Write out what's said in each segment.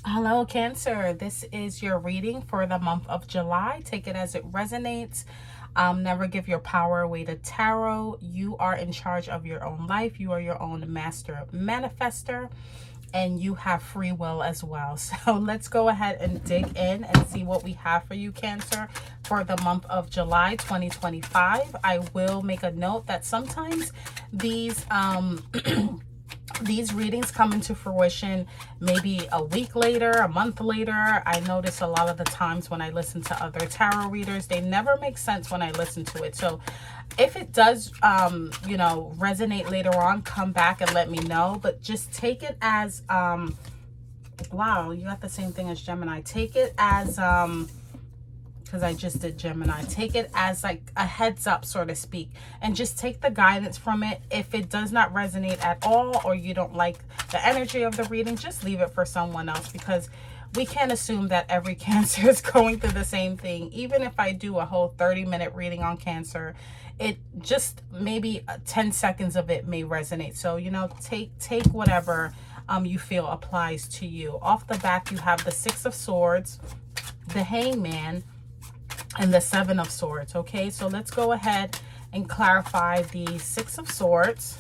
Hello, Cancer. This is your reading for the month of July. Take it as it resonates. Never give your power away to tarot. You are in charge of your own life. You are your own master manifester, and you have free will as well. So let's go ahead and dig in and see what we have for you, Cancer, for the month of July 2025. I will make a note that sometimes these these readings come into fruition maybe a week later, a month later. I notice a lot of the times when I listen to other tarot readers, they never make sense when I listen to it. So if it does, resonate later on, come back and let me know. But just take it as, wow, you got the same thing as Gemini. Take it as, because I just did Gemini. Take it as like a heads up, so to speak, and just take the guidance from it. If it does not resonate at all, or you don't like the energy of the reading, just leave it for someone else, because we can't assume that every Cancer is going through the same thing. Even if I do a whole 30-minute reading on Cancer, it just maybe 10 seconds of it may resonate. So, take whatever you feel applies to you. Off the back, you have the Six of Swords, the Hangman, and the Seven of Swords. Okay, so let's go ahead and clarify the Six of Swords.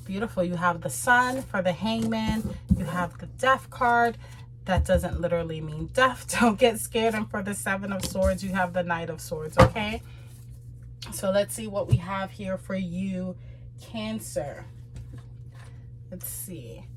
Beautiful. You have the Sun for the Hangman. You have the Death card. That doesn't literally mean death. Don't get scared. And for the Seven of Swords, you have the Knight of Swords. Okay, so let's see what we have here for you, Cancer. Let's see.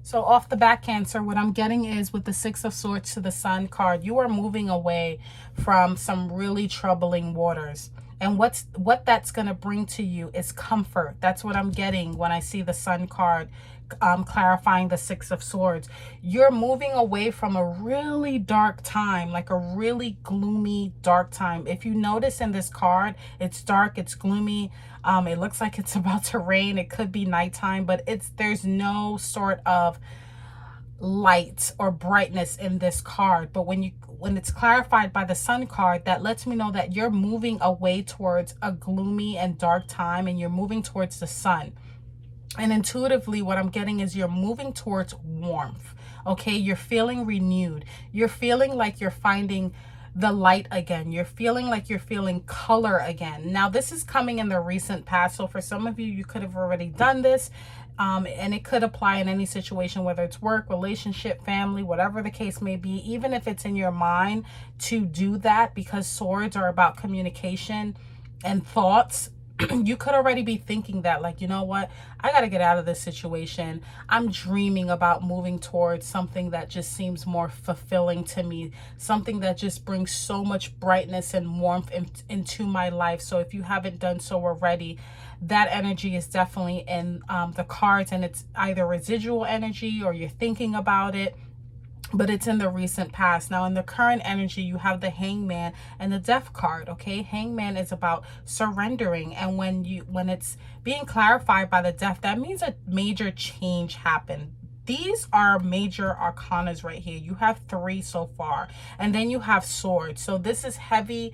So off the back, Cancer, what I'm getting is with the Six of Swords to the Sun card, you are moving away from some really troubling waters. And what that's going to bring to you is comfort. That's what I'm getting when I see the Sun card, clarifying the Six of Swords. You're moving away from a really dark time, like a really gloomy, dark time. If you notice in this card, it's dark, it's gloomy. It looks like it's about to rain. It could be nighttime, but there's no sort of light or brightness in this card. But when it's clarified by the Sun card, that lets me know that you're moving away towards a gloomy and dark time, and you're moving towards the sun. And intuitively, what I'm getting is you're moving towards warmth. Okay, you're feeling renewed. You're feeling like you're finding the light again. You're feeling like you're feeling color again. Now, this is coming in the recent past. So for some of you, you could have already done this. And it could apply in any situation, whether it's work, relationship, family, whatever the case may be, even if it's in your mind to do that, because swords are about communication and thoughts. You could already be thinking that, like, you know what, I got to get out of this situation. I'm dreaming about moving towards something that just seems more fulfilling to me, something that just brings so much brightness and warmth into my life. So if you haven't done so already, that energy is definitely in the cards, and it's either residual energy or you're thinking about it, but it's in the recent past. Now, in the current energy, you have the Hangman and the Death card. Okay, Hangman is about surrendering, and when it's being clarified by the Death, that means a major change happened. These are major arcanas right here. You have 3 so far, and then you have swords. So this is heavy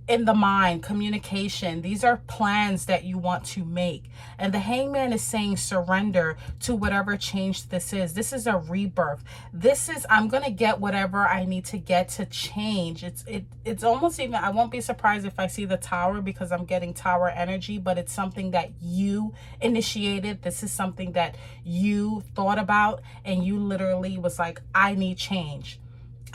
in the mind, communication. These are plans that you want to make. And the Hangman is saying surrender to whatever change this is. This is a rebirth. This is, I'm going to get whatever I need to get to change. It's almost even, I won't be surprised if I see the Tower, because I'm getting Tower energy, but it's something that you initiated. This is something that you thought about, and you literally was like, I need change.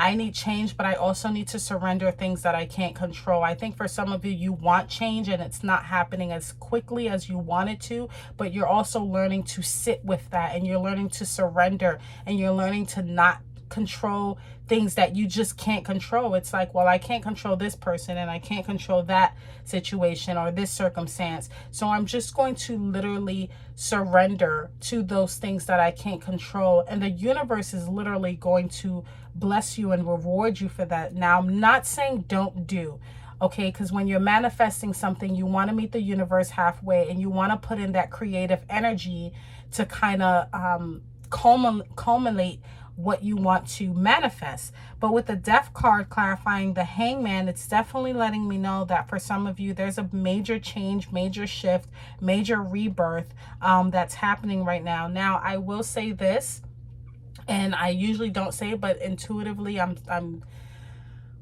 I need change, but I also need to surrender things that I can't control. I think for some of you, you want change and it's not happening as quickly as you want it to, but you're also learning to sit with that, and you're learning to surrender, and you're learning to not control things that you just can't control. It's like, well, I can't control this person, and I can't control that situation or this circumstance. So I'm just going to literally surrender to those things that I can't control. And the universe is literally going to bless you and reward you for that. Now, I'm not saying don't do, okay, because when you're manifesting something, you want to meet the universe halfway, and you want to put in that creative energy to kind of culminate what you want to manifest. But with the Death card clarifying the Hangman, it's definitely letting me know that for some of you, there's a major change, major shift, major rebirth that's happening right now. Now, I will say this, and I usually don't say it, but intuitively, I'm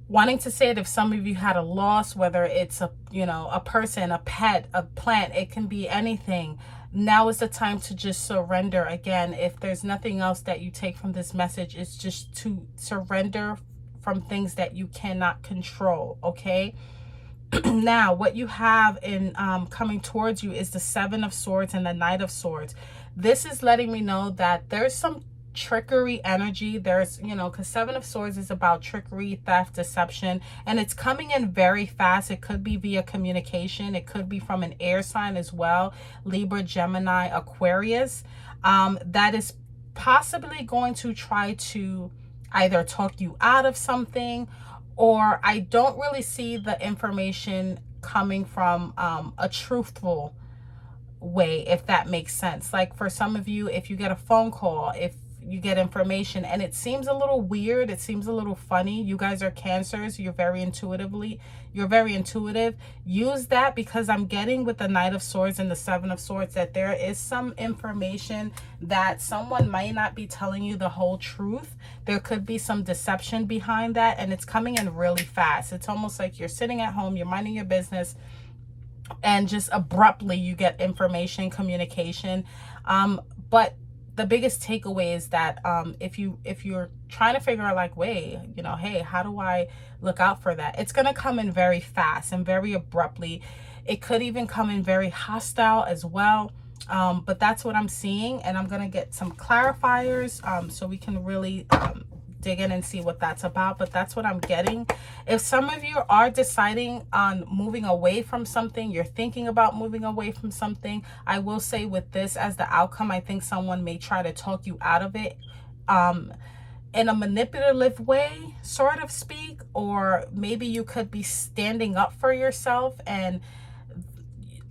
wanting to say it. If some of you had a loss, whether it's a, you know, a person, a pet, a plant, it can be anything. Now is the time to just surrender. Again, if there's nothing else that you take from this message, it's just to surrender from things that you cannot control, okay? Now, what you have in coming towards you is the Seven of Swords and the Knight of Swords. This is letting me know that there's some trickery energy. There's, you know, because Seven of Swords is about trickery, theft, deception, and it's coming in very fast. It could be via communication. It could be from an air sign as well, Libra, Gemini, Aquarius, that is possibly going to try to either talk you out of something, or I don't really see the information coming from a truthful way, if that makes sense. Like for some of you, if you get a phone call, if you get information and it seems a little weird, it seems a little funny, you guys are Cancers, you're very intuitive. Use that, because I'm getting with the Knight of Swords and the Seven of Swords that there is some information that someone might not be telling you the whole truth. There could be some deception behind that, and it's coming in really fast. It's almost like you're sitting at home, you're minding your business, and just abruptly you get information, communication. But the biggest takeaway is that if you're trying to figure out, like, wait, you know, hey, how do I look out for that? It's going to come in very fast and very abruptly. It could even come in very hostile as well. But that's what I'm seeing, and I'm going to get some clarifiers so we can really dig in and see what that's about. But that's what I'm getting. If some of you are deciding on moving away from something, you're thinking about moving away from something, I will say with this as the outcome, I think someone may try to talk you out of it in a manipulative way, sort of speak, or maybe you could be standing up for yourself. And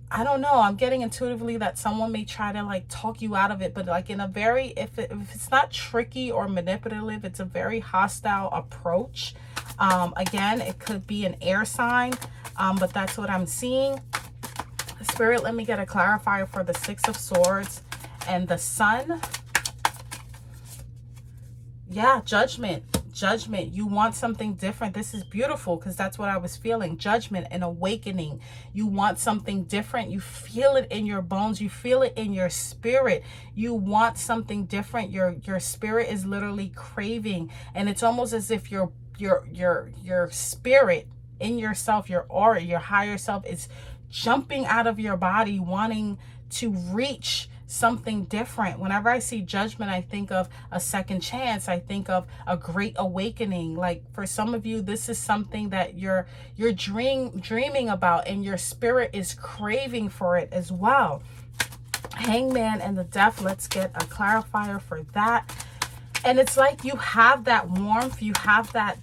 I don't know, I'm getting intuitively that someone may try to like talk you out of it, but like in a very, if it's not tricky or manipulative, it's a very hostile approach. Again, it could be an air sign, but that's what I'm seeing. Spirit, let me get a clarifier for the Six of Swords and the Sun. Yeah, judgment. Judgment. You want something different. This is beautiful, because that's what I was feeling. Judgment and awakening. You want something different. You feel it in your bones. You feel it in your spirit. You want something different. Your spirit is literally craving, and it's almost as if your spirit in yourself, your aura, your higher self is jumping out of your body, wanting to reach something different. Whenever I see judgment, I think of a second chance. I think of a great awakening. Like for some of you, this is something that you're dreaming about, and your spirit is craving for it as well. Hangman and the Death. Let's get a clarifier for that. And it's like you have that warmth, you have that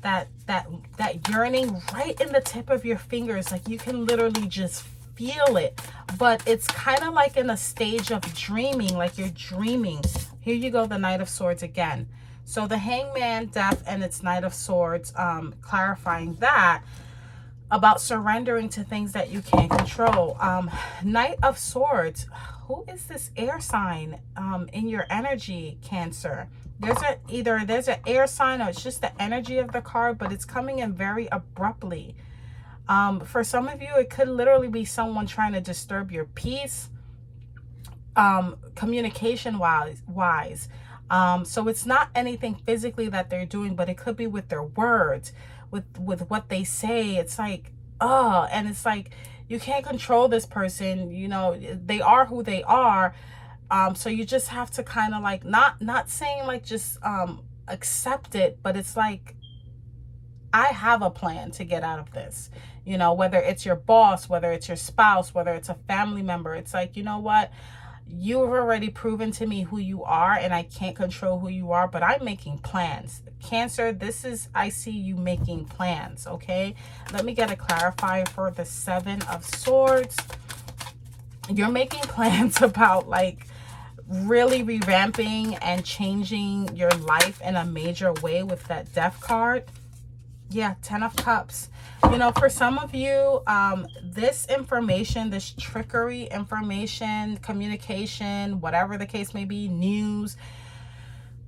yearning right in the tip of your fingers. Like you can literally just feel it, but it's kind of like in a stage of dreaming, like you're dreaming. Here you go, the Knight of Swords again. So the Hangman, Death, and its Knight of Swords, clarifying that about surrendering to things that you can't control. Knight of Swords, who is this air sign in your energy, Cancer? There's an air sign, or it's just the energy of the card, but it's coming in very abruptly. For some of you, it could literally be someone trying to disturb your peace, communication wise. So it's not anything physically that they're doing, but it could be with their words, with what they say. It's like, and it's like, you can't control this person, you know, they are who they are. So you just have to kind of like, not saying like just accept it, but it's like, I have a plan to get out of this. You know, whether it's your boss, whether it's your spouse, whether it's a family member, it's like, you know what? You've already proven to me who you are, and I can't control who you are, but I'm making plans. Cancer, I see you making plans, okay? Let me get a clarifier for the Seven of Swords. You're making plans about like really revamping and changing your life in a major way with that Death card. Yeah, 10 of Cups. You know, for some of you, this information, this trickery information, communication, whatever the case may be, news,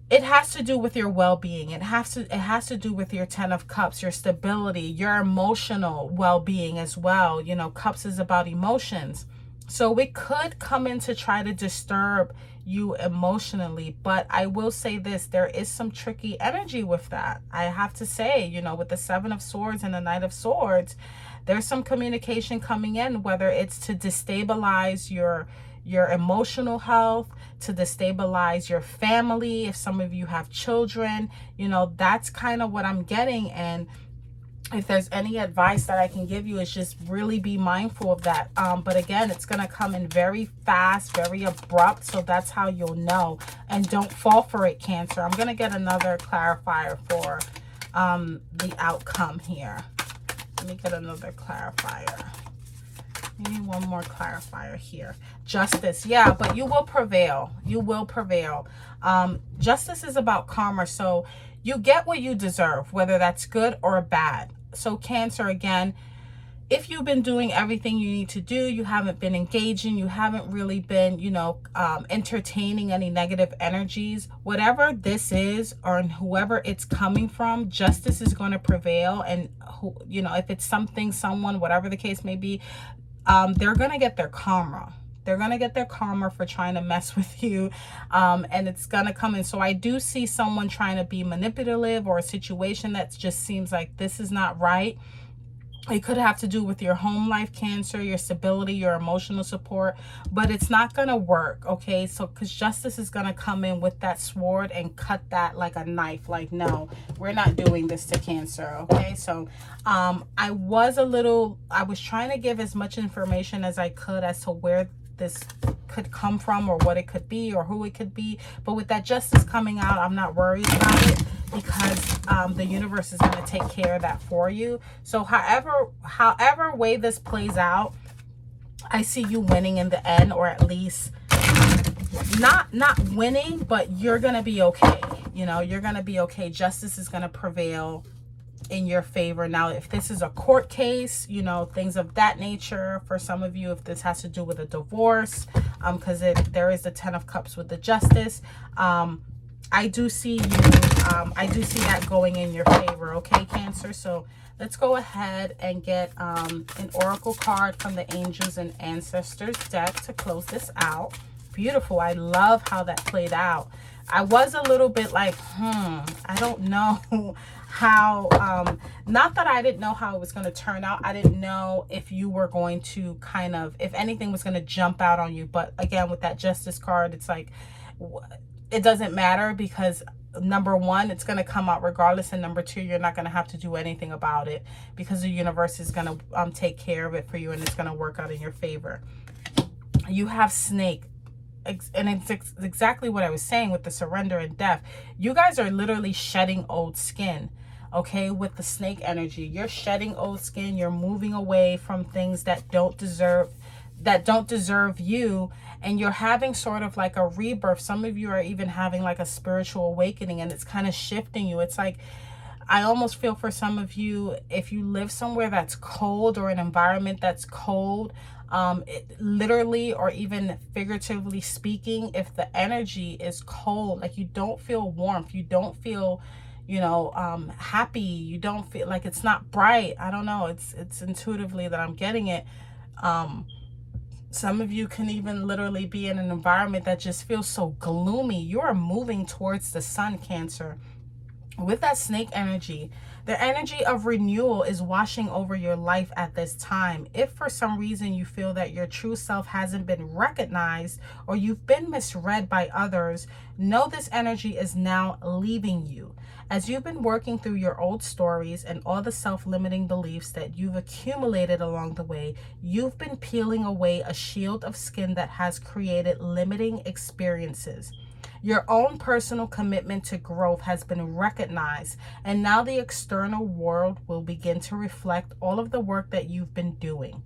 it has to do with your well-being. It has to do with your 10 of Cups, your stability, your emotional well-being as well. You know, Cups is about emotions. So it could come in to try to disturb you emotionally. But I will say this, there is some tricky energy with that. I have to say, you know, with the 7 of Swords and the Knight of Swords, there's some communication coming in, whether it's to destabilize your emotional health, to destabilize your family. If some of you have children, you know, that's kind of what I'm getting. And if there's any advice that I can give you, is just really be mindful of that. But again, it's going to come in very fast, very abrupt. So that's how you'll know. And don't fall for it, Cancer. I'm going to get another clarifier for the outcome here. Let me get another clarifier. Maybe one more clarifier here. Justice. Yeah, but you will prevail. You will prevail. Justice is about karma. So you get what you deserve, whether that's good or bad. So Cancer, again, if you've been doing everything you need to do, you haven't been engaging, you haven't really been, you know, entertaining any negative energies, whatever this is, or whoever it's coming from, justice is going to prevail. And, who, you know, if it's something, someone, whatever the case may be, they're going to get their karma. They're going to get their karma for trying to mess with you. And it's going to come in. So I do see someone trying to be manipulative, or a situation that just seems like this is not right. It could have to do with your home life, Cancer, your stability, your emotional support, but it's not going to work, okay? So, because justice is going to come in with that sword and cut that like a knife. Like, no, we're not doing this to Cancer, okay? So, I was trying to give as much information as I could as to where this could come from, or what it could be, or who it could be. But with that justice coming out, I'm not worried about it, because the universe is going to take care of that for you. So however way this plays out, I see you winning in the end, or at least not winning, but you're going to be okay. You know, you're going to be okay. Justice is going to prevail in your favor. Now, if this is a court case, you know, things of that nature, for some of you, if this has to do with a divorce, because there is the 10 of Cups with the Justice, I do see I do see that going in your favor, okay, Cancer? So let's go ahead and get an oracle card from the Angels and Ancestors deck to close this out. Beautiful. I love how that played out. I was a little bit like, I don't know how, not that I didn't know how it was going to turn out. I didn't know if you were going to kind of, if anything was going to jump out on you. But again, with that Justice card, it's like, it doesn't matter, because number one, it's going to come out regardless, and number two, you're not going to have to do anything about it, because the universe is going to take care of it for you, and it's going to work out in your favor. You have Snake, and it's exactly what I was saying with the surrender and death. You guys are literally shedding old skin, okay? With the Snake energy, you're shedding old skin. You're moving away from things that don't deserve you, and you're having sort of like a rebirth. Some of you are even having like a spiritual awakening, and it's kind of shifting you. It's like, I almost feel for some of you, if you live somewhere that's cold, or an environment that's cold, literally or even figuratively speaking, if the energy is cold, like you don't feel warmth, you don't feel, you know, happy, you don't feel like, it's not bright. I don't know, it's intuitively that I'm getting it. Some of you can even literally be in an environment that just feels so gloomy. You are moving towards the sun, Cancer. With that Snake energy, the energy of renewal is washing over your life at this time. If for some reason you feel that your true self hasn't been recognized, or you've been misread by others, know this energy is now leaving you. As you've been working through your old stories and all the self-limiting beliefs that you've accumulated along the way, you've been peeling away a shield of skin that has created limiting experiences. Your own personal commitment to growth has been recognized, and now the external world will begin to reflect all of the work that you've been doing.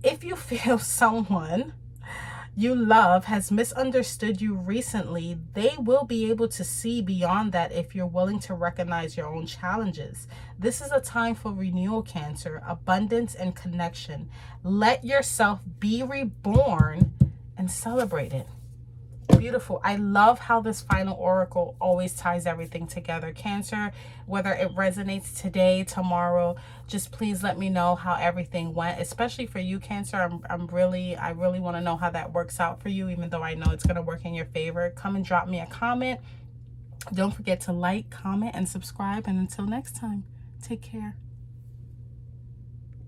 If you feel someone you love has misunderstood you recently, they will be able to see beyond that if you're willing to recognize your own challenges. This is a time for renewal, Cancer, abundance, and connection. Let yourself be reborn and celebrate it. Beautiful. I love how this final oracle always ties everything together. Cancer, whether it resonates today, tomorrow, just please let me know how everything went, especially for you, Cancer. I really want to know how that works out for you, even though I know it's going to work in your favor. Come and drop me a comment. Don't forget to like, comment, and subscribe. And until next time, take care.